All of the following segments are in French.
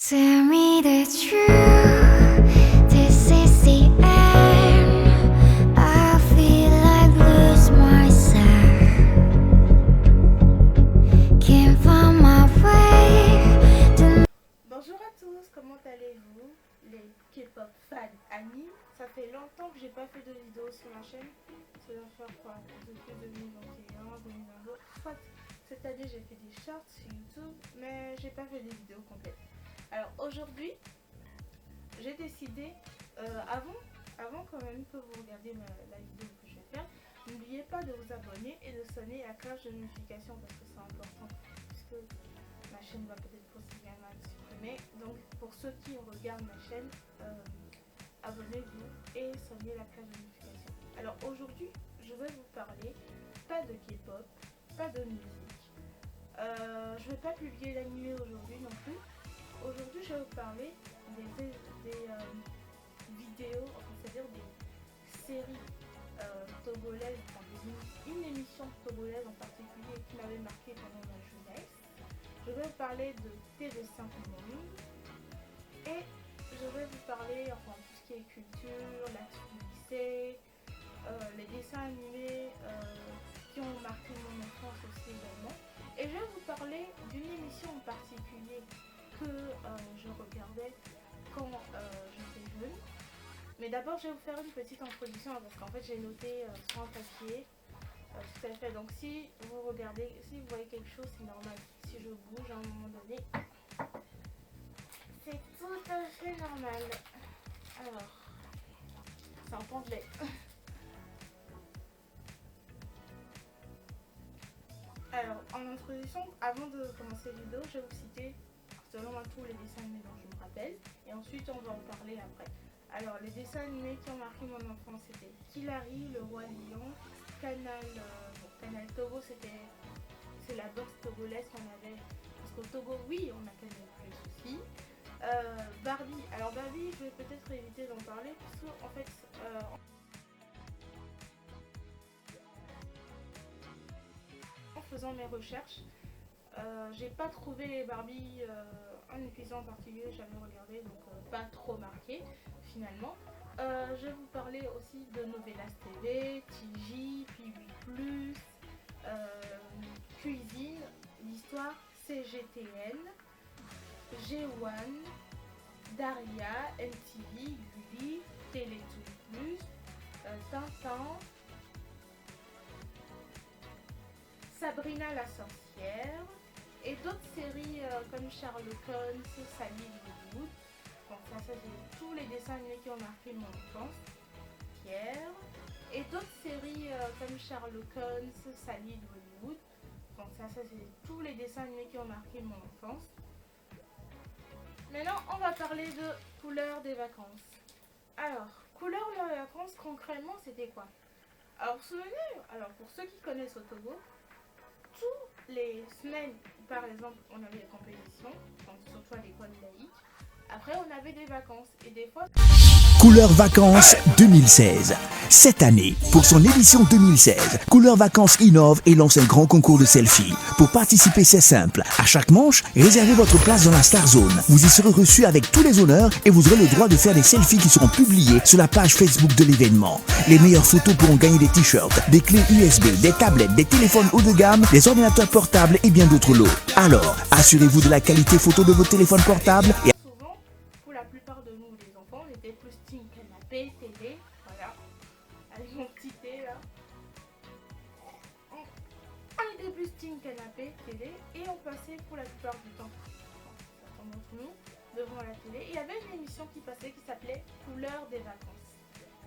Tell me the truth, this is the end. I feel like lose myself. Can't find my way to... Bonjour à tous, comment allez-vous les K-pop fans amis? Ça fait longtemps que j'ai pas fait de vidéo sur la chaîne. Ça doit faire quoi? Depuis 2021, 2022. Soit cette année j'ai fait des shorts sur YouTube, mais j'ai pas fait des vidéos complètes. Alors aujourd'hui, j'ai décidé, avant quand même que vous regardiez la vidéo que je vais faire, n'oubliez pas de vous abonner et de sonner la cloche de notification parce que c'est important, puisque ma chaîne va peut-être possiblement être supprimée. Donc pour ceux qui regardent ma chaîne, abonnez-vous et sonnez la cloche de notification. Alors aujourd'hui, je vais vous parler pas de K-pop, pas de musique. Je vais pas publier l'animé aujourd'hui non plus. Aujourd'hui, je vais vous parler des vidéos, c'est-à-dire des séries togolaises, une émission togolaise en particulier qui m'avait marqué pendant ma jeunesse. Je vais vous parler de TV5 Monde et je vais vous parler tout ce qui est culture, l'actualité, les dessins animés qui ont marqué mon enfance aussi également. Et je vais vous parler d'une émission en particulier que je regardais quand j'étais jeune. Mais d'abord, je vais vous faire une petite introduction parce qu'en fait, j'ai noté sur un papier tout à fait. Donc, si vous regardez, si vous voyez quelque chose, c'est normal. Si je bouge à un moment donné, c'est tout à fait normal. Alors, c'est un pamphlet. Alors, en introduction, avant de commencer la vidéo, je vais vous citer selon moi tous les dessins animés dont je me rappelle. Et ensuite, on va en parler après. Alors, les dessins animés qui ont marqué mon enfance, c'était Kilari, le roi lion, Canal Togo, c'est la box togolaise qu'on avait. Parce qu'au Togo, oui, on a Canal Plus aussi. Barbie, alors Barbie, je vais peut-être éviter d'en parler, parce qu'en fait, en faisant mes recherches, j'ai pas trouvé Barbie un épisode en particulier, j'avais regardé, donc pas trop marqué finalement. Je vais vous parler aussi de Novelas TV, TJ, Piwi+, Cuisine, l'histoire, CGTN, G1, Daria, MTV, Gulli, Télétoon+, Tintin, Sabrina la sorcière et d'autres séries comme Sherlock Holmes, Sally Wood. Donc ça c'est tous les dessins animés qui ont marqué mon enfance. Pierre. Et d'autres séries comme Sherlock Holmes, Sally Wood. Donc ça c'est tous les dessins animés qui ont marqué mon enfance. Maintenant on va parler de Couleur des vacances. Alors, Couleur des vacances concrètement c'était quoi? Alors souvenez, pour ceux qui connaissent au Togo, toutes les semaines, par exemple, on avait des compétitions, donc surtout à l'école laïque. Après, on avait des vacances et des fois... Couleur Vacances 2016. Cette année, pour son édition 2016, Couleur Vacances innove et lance un grand concours de selfies. Pour participer, c'est simple. À chaque manche, réservez votre place dans la Star Zone. Vous y serez reçu avec tous les honneurs et vous aurez le droit de faire des selfies qui seront publiées sur la page Facebook de l'événement. Les meilleures photos pourront gagner des t-shirts, des clés USB, des tablettes, des téléphones haut de gamme, des ordinateurs portables et bien d'autres lots. Alors, assurez-vous de la qualité photo de votre téléphone portable et souvent, pour la plupart de nous, les enfants, on était plus team canapé, télé, voilà, avec mon petit thé là. On était plus team canapé, télé, et on passait pour la plupart du temps, certains d'entre nous, devant la télé. Et il y avait une émission qui passait qui s'appelait Couleur des vacances.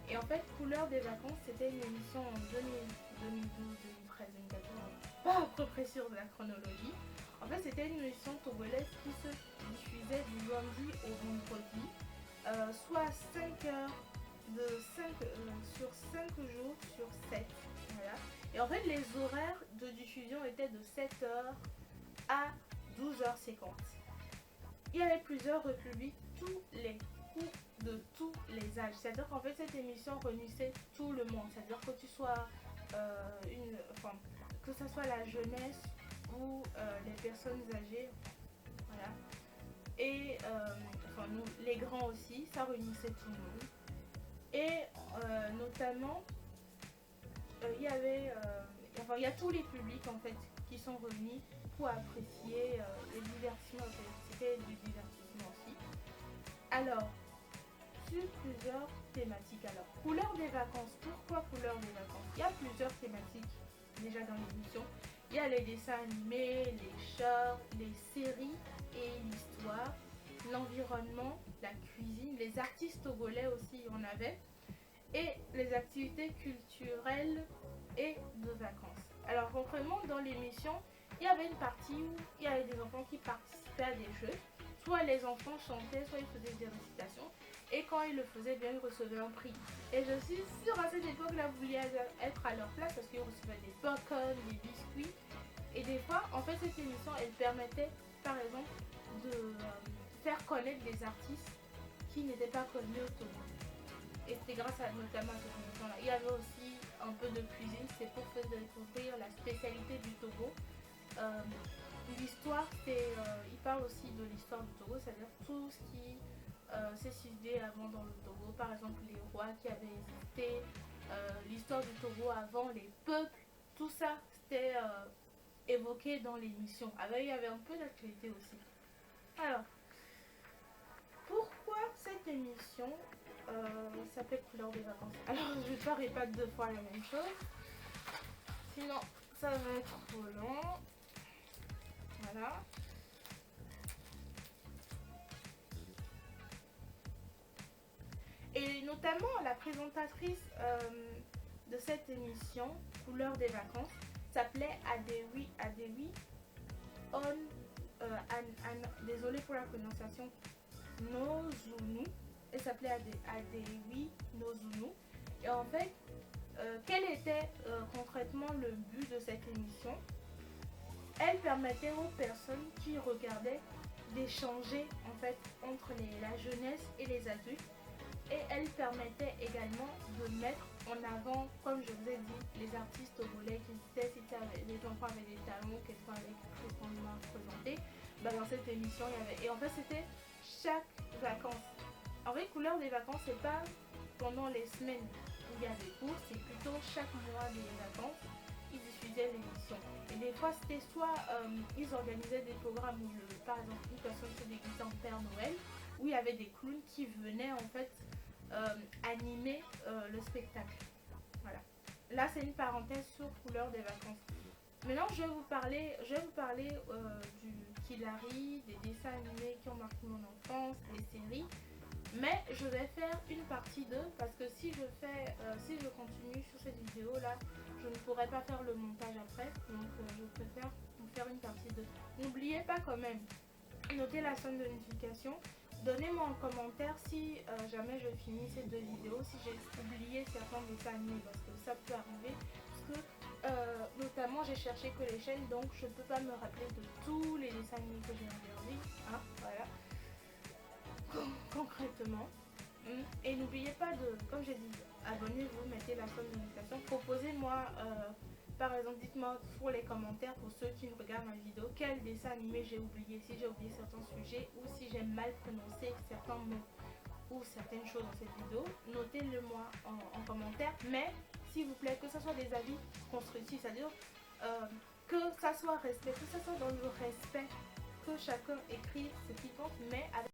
Et en fait, Couleur des vacances, c'était une émission en 2012, 2013, 2014, pas à peu près sûr de la chronologie. En fait, c'était une émission togolaise qui se diffusait du lundi au vendredi, soit 5 heures sur 5 jours sur 7. Voilà. Et en fait, les horaires de diffusion étaient de 7h à 12h50. Il y avait plusieurs republiques, tous les coups de tous les âges. C'est-à-dire qu'en fait, cette émission réunissait tout le monde. C'est-à-dire que tu sois que ce soit la jeunesse ou les personnes âgées. Voilà. Et enfin nous, les grands aussi, ça réunissait tout le monde. Et notamment, il y avait, enfin il y a tous les publics en fait qui sont réunis pour apprécier les divertissements, c'était du divertissement aussi. Alors, sur plusieurs thématiques. Alors, couleur des vacances. Pourquoi couleur des vacances? Il y a plusieurs thématiques déjà dans l'émission. Il y a les dessins animés, les shorts, les séries et l'histoire, l'environnement, la cuisine, les artistes togolais aussi, on avait, et les activités culturelles et de vacances. Alors, concrètement, dans l'émission, il y avait une partie où il y avait des enfants qui participaient à des jeux. Soit les enfants chantaient, soit ils faisaient des récitations. Et quand ils le faisaient bien, ils recevaient un prix. Et je suis sûre à cette époque-là, vous vouliez être à leur place parce qu'ils recevaient des popcorn, des biscuits. Et des fois, en fait, cette émission, elle permettait, par exemple, de faire connaître des artistes qui n'étaient pas connus au Togo. Et c'était grâce à notamment à cette émission-là. Il y avait aussi un peu de cuisine, c'est pour faire découvrir la spécialité du Togo. L'histoire, il parle aussi de l'histoire du Togo, c'est-à-dire tout ce qui s'est suivi avant dans le Togo, par exemple les rois qui avaient existé, l'histoire du Togo avant, les peuples, tout ça c'était évoqué dans l'émission. Il y avait un peu d'actualité aussi. Alors, pourquoi cette émission s'appelle Couleur des vacances? Alors, je ne ferai pas deux fois la même chose, sinon ça va être trop long. Voilà. Et notamment la présentatrice de cette émission, Couleur des vacances, s'appelait Adewi désolée pour la prononciation, Nozunu. Elle s'appelait Adewi Nozunu. Et en fait, quel était concrètement le but de cette émission? Elle permettait aux personnes qui regardaient d'échanger en fait entre la jeunesse et les adultes, et elle permettait également de mettre en avant, comme je vous ai dit, les artistes togolais qui étaient, si les enfants avaient des talents, quelqu'un avait quelque chose qu'on m'a présenté, dans cette émission il y avait, et en fait c'était chaque vacances. En vrai, Couleur des vacances, c'est pas pendant les semaines où il y a des cours, c'est plutôt chaque mois des vacances ils diffusaient l'émission. Et des fois, c'était soit ils organisaient des programmes où, par exemple, une personne se déguisait en Père Noël, où il y avait des clowns qui venaient en fait animer le spectacle. Voilà. Là, c'est une parenthèse sur Couleur des vacances. Maintenant, je vais vous parler du Kilari, des dessins animés qui ont marqué mon enfance, des séries. Mais je vais faire une partie 2 parce que si je continue sur cette vidéo là, je ne pourrai pas faire le montage après, donc je préfère vous faire une partie 2. N'oubliez pas quand même, notez la sonne de notification, donnez-moi en commentaire si jamais je finis ces deux vidéos, si j'ai oublié certains dessins animés, parce que ça peut arriver, parce que notamment j'ai cherché que les chaînes, donc je ne peux pas me rappeler de tous les dessins animés que j'ai regardés, hein, voilà. Concrètement. Et n'oubliez pas de, comme j'ai dit, abonnez-vous, mettez la sonne de notification, proposez-moi, par exemple, dites-moi pour les commentaires, pour ceux qui me regardent ma vidéo, quel dessin animé j'ai oublié, si j'ai oublié certains sujets ou si j'ai mal prononcé certains mots ou certaines choses dans cette vidéo, notez-le moi en commentaire, mais s'il vous plaît, que ce soit des avis constructifs, c'est-à-dire que ça soit respect, que ça soit dans le respect, que chacun écrit ce qu'il pense, mais avec